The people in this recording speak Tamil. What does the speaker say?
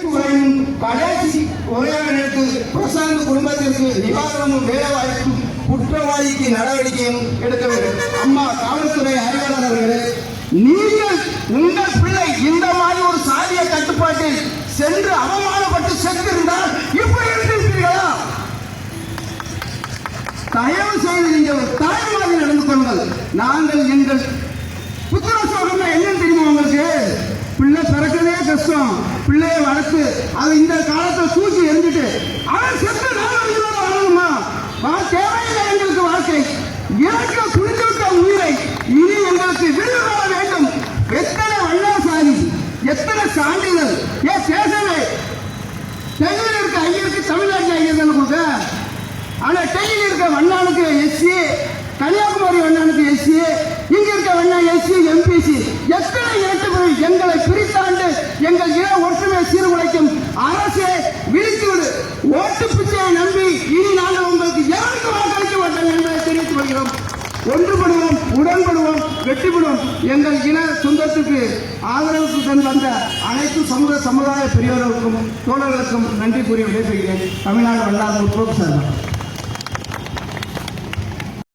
கடைசி உரையாக நேற்று பிரசாந்த் குடும்பத்திற்கு நிவாரணமும் வேலைவாய்ப்பும் குற்றவாளிக்கு நடவடிக்கையும் எடுக்க வேண்டும். அம்மா காவல்துறை அறிவாளர் அவர்களே, நீங்கள் உங்கள் பிள்ளை இந்த மாதிரி ஒரு சாதிய கட்டுப்பாட்டில் சென்று அவமானப்பட்டு சென்றிருந்தால் இப்படி இருந்திருப்பீர்களா? தயவு செய்து நீங்கள் தாய்மாரி நடந்து கொள்ளுங்கள். நாங்கள் எங்கள் புத்திர சோழம் என்னன்னு தெரியுமா உங்களுக்கு? பிள்ளை பிறக்கவே கஷ்டம். பிள்ளைய வளர்த்து அது இந்த காலத்தில் தூக்கி எரிஞ்சிட்டு அவன் செத்து வாழணுமா? தேவையில்லை எங்களுக்கு வாழ்க்கை. எனக்கு புரிந்துவிட்ட உயிரை இனி எங்களுக்கு விடுதலை வேண்டும். எத்தனை வண்ணாசாரி, எத்தனை சான்றிதழ் ஏன் பேசவே? டெல்லியில் இருக்க ஐயருக்கு தமிழ்நாட்டில் ஐயர் தானே கொடுக்க. ஆனால் டெல்லியில் இருக்க வண்ணானுக்கு எஸ்சி, கன்னியாகுமரி வண்ணானுக்கு எஸ்சி, இங்க இருக்க வண்ணா எஸ்சி எம்பிசி. எத்தனை இரட்டு எங்களை பிரித்தாண்டு எங்கள் இன ஒற்றுமை சீர்குலைக்கும் அரசே விழித்துவிடு. ஓட்டு பிச்சையை நம்பி இனி நாங்கள் உங்களுக்கு யாருக்கு வாக்களிக்க மாட்டோம் என்பதை தெரிவித்துக் கொள்கிறோம். ஒன்றுபடுவோம், உடன்படுவோம், வெற்றிபடுவோம். எங்கள் இன சொந்தத்துக்கு ஆதரவுக்கு வந்த அனைத்து சமுதாய பெரியவர்களுக்கும் தோழர்களுக்கும் நன்றி கூறி விடைபெறுகிறேன். தமிழ்நாடு வல்லாத முற்போக்கு சார்பாக.